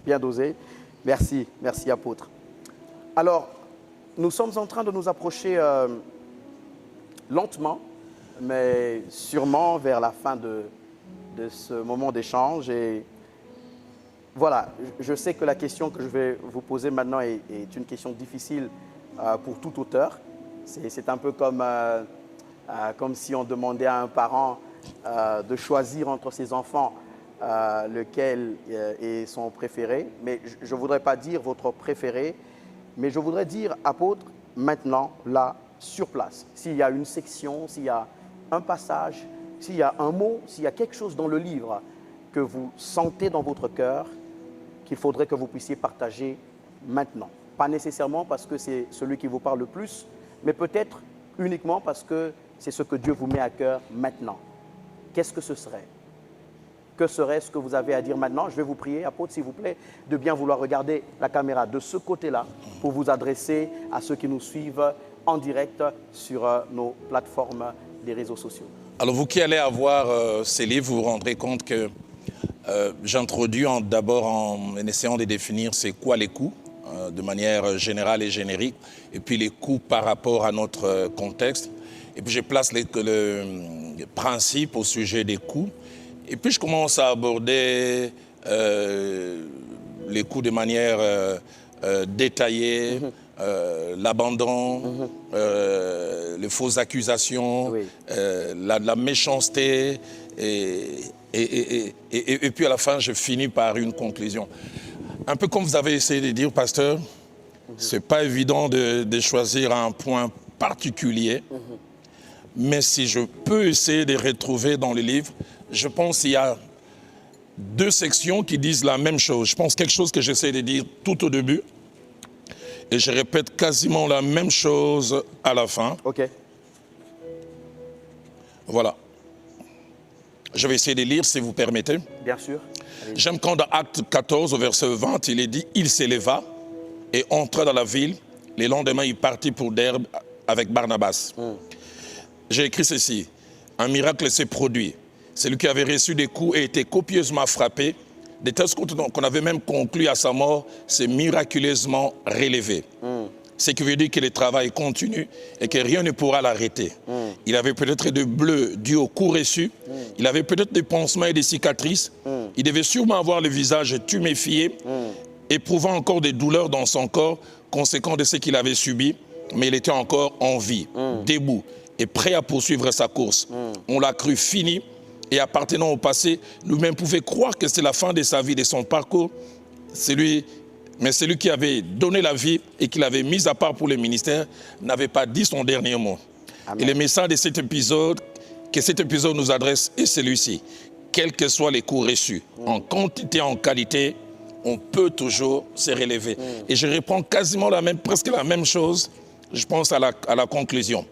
bien dosé. Merci, merci apôtre. Alors, nous sommes en train de nous approcher lentement, mais sûrement vers la fin de ce moment d'échange. Et voilà, je sais que la question que je vais vous poser maintenant est une question difficile pour tout auteur. C'est un peu comme si on demandait à un parent de choisir entre ses enfants lequel est son préféré. Mais je ne voudrais pas dire votre préféré, mais je voudrais dire, apôtre, maintenant, là, sur place. S'il y a une section, s'il y a un passage, s'il y a un mot, s'il y a quelque chose dans le livre que vous sentez dans votre cœur, qu'il faudrait que vous puissiez partager maintenant. Pas nécessairement parce que c'est celui qui vous parle le plus, mais peut-être uniquement parce que c'est ce que Dieu vous met à cœur maintenant. Qu'est-ce que ce serait? Que serait ce que vous avez à dire maintenant? Je vais vous prier, apôtre, s'il vous plaît, de bien vouloir regarder la caméra de ce côté-là pour vous adresser à ceux qui nous suivent en direct sur nos plateformes des réseaux sociaux. Alors, vous qui allez avoir ces livres, vous vous rendrez compte que j'introduis d'abord en essayant de définir c'est quoi les coûts, de manière générale et générique, et puis les coûts par rapport à notre contexte. Et puis je place le principe au sujet des coûts. Et puis je commence à aborder les coûts de manière détaillée, l'abandon, les fausses accusations, oui. La méchanceté, et puis à la fin, je finis par une conclusion. Un peu comme vous avez essayé de dire, pasteur, c'est pas évident de choisir un point particulier, mais si je peux essayer de retrouver dans le livre, je pense qu'il y a deux sections qui disent la même chose. Je pense quelque chose que j'essaie de dire tout au début, et je répète quasiment la même chose à la fin. OK. Voilà. Je vais essayer de lire, si vous permettez. Bien sûr. J'aime quand dans Acte 14, au verset 20, il est dit « Il s'éleva et entra dans la ville. Le lendemain, il partit pour Derbe avec Barnabas. J'ai écrit ceci. Un miracle s'est produit. Celui qui avait reçu des coups et été copieusement frappé, de telle sorte qu'on avait même conclu à sa mort, s'est miraculeusement relevé. Ce qui veut dire que le travail continue et que rien ne pourra l'arrêter. Il avait peut-être de bleu dû au coup reçu. Il avait peut-être des pansements et des cicatrices. Il devait sûrement avoir le visage tuméfié, éprouvant encore des douleurs dans son corps, conséquent de ce qu'il avait subi. Mais il était encore en vie, debout et prêt à poursuivre sa course. On l'a cru fini et appartenant au passé, lui-même pouvait croire que c'est la fin de sa vie, de son parcours. Mais celui qui avait donné la vie et qui l'avait mis à part pour le ministère n'avait pas dit son dernier mot. Amen. Et le message de cet épisode, que cet épisode nous adresse, est celui-ci. Quels que soient les coups reçus, en quantité, en qualité, on peut toujours se relever. Et je reprends quasiment presque la même chose, je pense, à la conclusion.